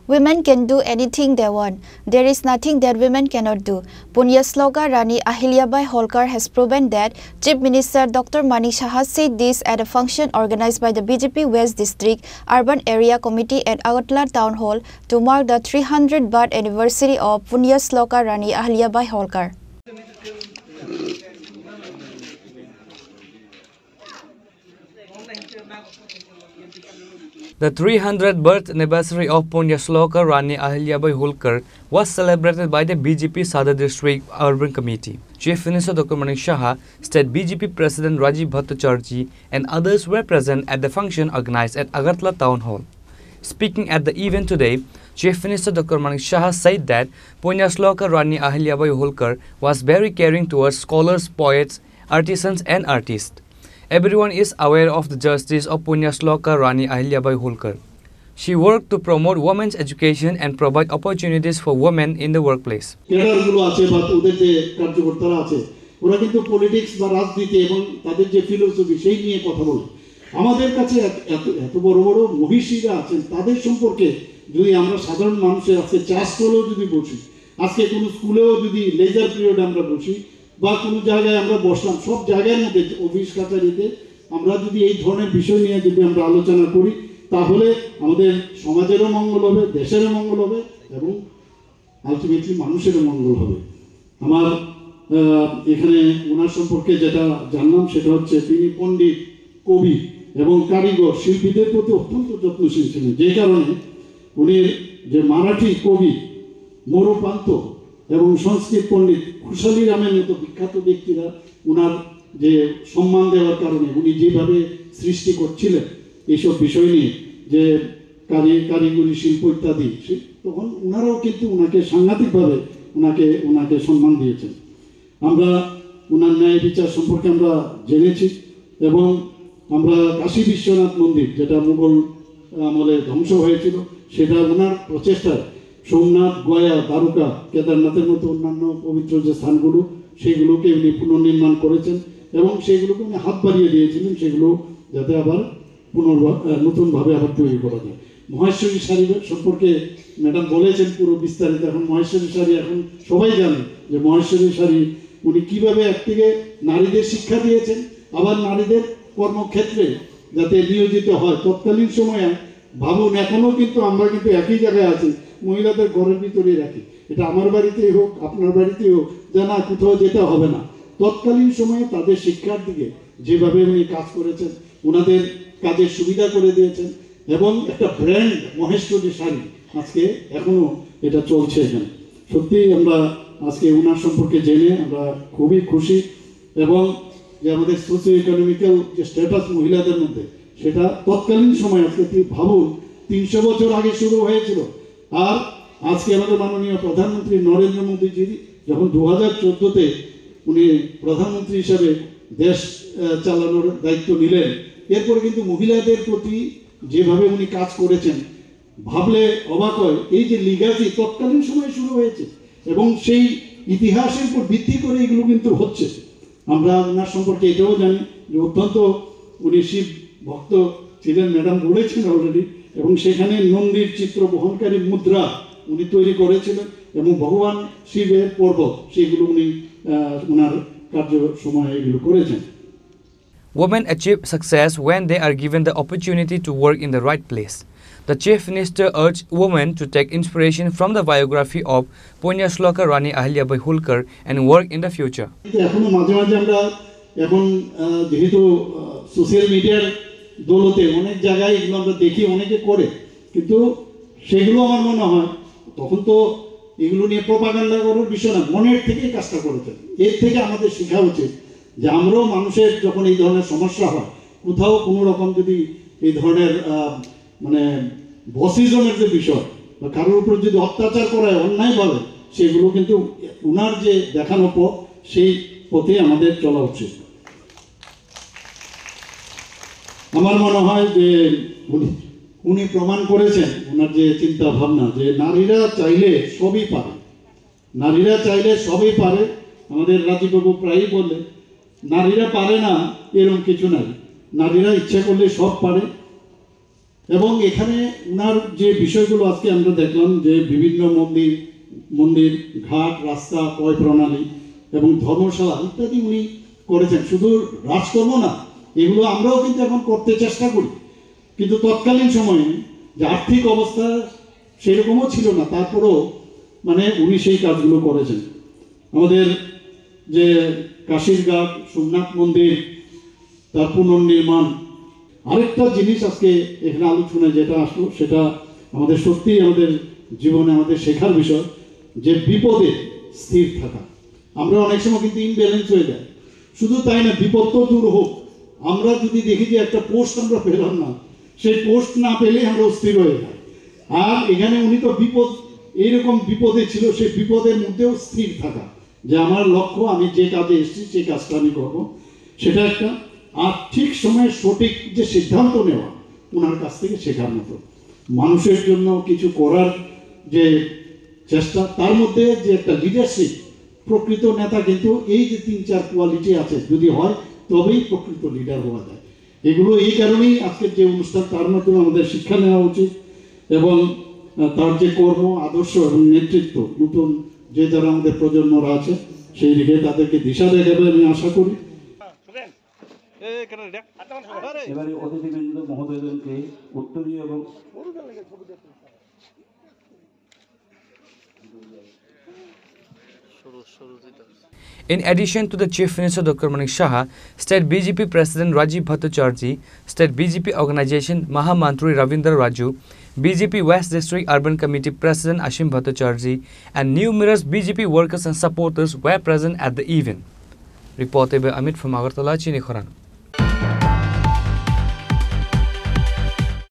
Women can do anything they want. There is nothing that women cannot do. Punyashloka Rani Ahilyabai Holkar has proven that. Chief Minister Dr. Manik Saha said this at a function organized by the BJP West District Urban Area Committee at Agartala Town Hall to mark the 300th birth anniversary of Punyashloka Rani Ahilyabai Holkar. The 300th birth anniversary of Punyashloka Rani Ahilyabai Holkar was celebrated by the BJP Sadar District Urban Committee. Chief Minister Dr. Manik Saha, State BJP President Rajiv Bhattacharjee and others were present at the function organized at Agartala Town Hall. Speaking at the event today, Chief Minister Dr. Manik Saha said that Punyashloka Rani Ahilyabai Holkar was very caring towards scholars, poets, artisans and artists. Everyone is aware of the justice of Punyashloka Rani Ahilyabai Holkar. She worked to promote women's education and provide opportunities for women in the workplace. আমাদের কাছে এত বড় বড় মহিষীরা আছেন তাদের সম্পর্কে যদি আমরা সাধারণ মানুষের আজকে চাষ করেও যদি বসি, আজকে কোনো স্কুলেও যদি লেজার পিরিয়ড আমরা বসি বা কোনো জায়গায় আমরা বসলাম, সব জায়গার মধ্যে অফিস কাছারিতে আমরা যদি এই ধরনের বিষয় নিয়ে যদি আমরা আলোচনা করি তাহলে আমাদের সমাজেরও মঙ্গল হবে, দেশেরও মঙ্গল হবে এবং আলটিমেটলি মানুষেরও মঙ্গল হবে। আমার এখানে ওনার সম্পর্কে যেটা জানলাম সেটা হচ্ছে তিনি পণ্ডিত, কবি এবং কারিগর শিল্পীদের প্রতি অত্যন্ত যত্নশীল ছিলেন, যে কারণে উনি যে মারাঠি কবি মোরপান্ত এবং সংস্কৃত পণ্ডিত খুশালী রামের মতো বিখ্যাত ব্যক্তিরা উনার যে সম্মান দেওয়ার কারণে উনি যেভাবে সৃষ্টি করছিলেন এইসব বিষয় নিয়ে যে কারিগরি শিল্প ইত্যাদি, তখন উনারাও কিন্তু উনাকে সাংঘাতিকভাবে উনাকে সম্মান দিয়েছেন। আমরা উনার ন্যায় বিচার সম্পর্কে আমরা জেনেছি এবং আমরা কাশী বিশ্বনাথ মন্দির যেটা মুঘল আমলে ধ্বংস হয়েছিল সেটা ওনার প্রচেষ্টায় সোমনাথ, গয়া, দ্বারকা, কেদারনাথের মতো অন্যান্য পবিত্র যে স্থানগুলো সেগুলোকে উনি পুনর্নির্মাণ করেছেন এবং সেগুলোকে উনি হাত বাড়িয়ে দিয়েছিলেন সেগুলো যাতে আবার নতুনভাবে আবার তৈরি করা যায়। মহেশ্বরী শাড়ি সম্পর্কে ম্যাডাম বলেছেন পুরো বিস্তারিত। এখন মহেশ্বরী শাড়ি এখন সবাই জানে যে মহেশ্বরী শাড়ি উনি কীভাবে একদিকে নারীদের শিক্ষা দিয়েছেন আবার নারীদের কর্মক্ষেত্রে যাতে নিয়োজিত হয়। তৎকালীন সময়ে ভাবুন, এখনও কিন্তু আমরা কিন্তু একই জায়গায় আছি, মহিলাদের ঘরের ভিতরেই রাখি, এটা আমার বাড়িতেই হোক আপনার বাড়িতেই হোক, জানা কোথাও যেতে হবে না। তৎকালীন সময়ে তাদের শিক্ষার দিকে যেভাবে উনি কাজ করেছেন, ওনাদের কাজের সুবিধা করে দিয়েছেন এবং একটা ব্র্যান্ড মহেশ্বরী শাড়ি আজকে এখনো এটা চলছে এখানে। সত্যিই আমরা আজকে ওনার সম্পর্কে জেনে আমরা খুবই খুশি এবং যে আমাদের সোশিও ইকোনমিক্যাল যে স্ট্যাটাস মহিলাদের মধ্যে সেটা তৎকালীন সময় আজকে ভাবুন 300 বছর আগে শুরু হয়েছিল আর আজকে আমাদের মাননীয় প্রধানমন্ত্রী নরেন্দ্র মোদীজি যখন 2014-তে উনি প্রধানমন্ত্রী হিসাবে দেশ চালানোর দায়িত্ব নিলেন, এরপরে কিন্তু মহিলাদের প্রতি যেভাবে উনি কাজ করেছেন ভাবলে অবাক হয়। এই যে লিগাসি তৎকালীন সময়ে শুরু হয়েছে এবং সেই ইতিহাসের উপর ভিত্তি করে এগুলো কিন্তু হচ্ছে। আমরা ওনার সম্পর্কে এটাও জানি যে অত্যন্ত উনি শিব ভক্ত ছিলেন, ম্যাডাম বলেছেন অলরেডি, এবং সেখানে নন্দীর চিত্র বহনকারী মুদ্রা উনি তৈরি করেছিলেন এবং ভগবান শিবের পর্বত সেগুলো উনি ওনার কার্য সময়ে এগুলো করেছেন। Women achieve success when they are given the opportunity to work in the right place. The Chief Minister urged women to take inspiration from the biography of Punyashloka Rani Ahilyabai Holkar and work in the future. এখনো মাঝে মাঝে আমরা এখন যেহেতু social মিডিয়ার দৌলতে অনেক জায়গায় এগুলো আমরা দেখি অনেকে করে, কিন্তু সেগুলো আমার মনে হয় তখন তো এগুলো নিয়ে প্রপাগান্ডা করার বিষয় না, মনের থেকেই কাজটা করেছেন। এর থেকে আমাদের শেখা উচিত যে আমরাও মানুষের যখন এই ধরনের সমস্যা হয়, কোথাও কোনো রকম যদি এই ধরনের মানে বসিজমের যে বিষয় বা কারোর উপর যদি অত্যাচার করা হয় অন্যায়ভাবে, সেগুলো কিন্তু ওনার যে দেখানো পথ সেই পথে আমাদের চলা উচিত। আমার মনে হয় যে উনি প্রমাণ করেছেন ওনার যে চিন্তা ভাবনা যে নারীরা চাইলে সবই পারে, নারীরা চাইলে সবই পারে। আমাদের রাজীববাবু প্রায়ই বললে নারীরা পারে না এরকম কিছু নাই, নারীরা ইচ্ছা করলে সব পারে। এবং এখানে উনার যে বিষয়গুলো আজকে আমরা দেখলাম যে বিভিন্ন মন্দির ঘাট রাস্তা পয় প্রণালী এবং ধর্মশালা ইত্যাদি উনি করেছেন। শুধু রাজকর্ম না, এগুলো আমরাও কিন্তু এখন করতে চেষ্টা করি, কিন্তু তৎকালীন সময়ে যে আর্থিক অবস্থা সেরকমও ছিল না, তারপরেও মানে উনি সেই কাজগুলো করেছেন। আমাদের যে কাশীর ঘাট সোমনাথ মন্দির তার পুনর্নির্মাণ, আরেকটা জিনিস আজকে এখানে আলোচনায় যেটা আসলো সেটা আমাদের সত্যি আমাদের জীবনে আমাদের শেখার বিষয়, যে বিপদে স্থির থাকা। আমরা অনেক সময় কিন্তু ইমব্যালেন্স হয়ে যায়। শুধু তাই না, বিপদ তো দূর হোক, আমরা যদি দেখি যে একটা পোস্ট আমরা পেলাম না, সেই পোস্ট না পেলেই আমরা অস্থির হয়ে যাই। আর এখানে উনি তো এইরকম বিপদে ছিল, সেই বিপদের মধ্যেও স্থির থাকা, যে আমার লক্ষ্য, আমি যে কাজে এসেছি সেই কাজটা আমি করবো, সেটা একটা। আর ঠিক সময়ে সঠিক যে সিদ্ধান্ত নেওয়া, ওনার কাছ থেকে শেখার মতো। মানুষের জন্য কিছু করার যে চেষ্টা, তার মধ্যে যে একটা লিডারশিপ, প্রকৃত নেতা কিন্তু এই যে 3-4 কোয়ালিটি আছে, যদি হয় তবেই প্রকৃত লিডার হওয়া যায়। এগুলো এই কারণেই আজকের যে অনুষ্ঠান, তার মাধ্যমে আমাদের শিক্ষা নেওয়া উচিত এবং তার যে কর্ম আদর্শ এবং নেতৃত্ব, নতুন যে যারা আমাদের প্রজন্মরা আছে সেই দিকে তাদেরকে দিশা দেখাবে আমি আশা করি। এবারে অতিথিবৃন্দ মহোদয়দেরকে উত্তরীয় এবং In addition to the Chief Minister Dr. Manik Saha, State BJP President Rajiv Bhattacharjee, State BJP Organization Mahamantri Ravindra Raju, BJP West District Urban Committee President Ashim Bhattacharjee, and numerous BJP workers and supporters were present at the event. Reported by Amit from Agartala, Chini Khoran.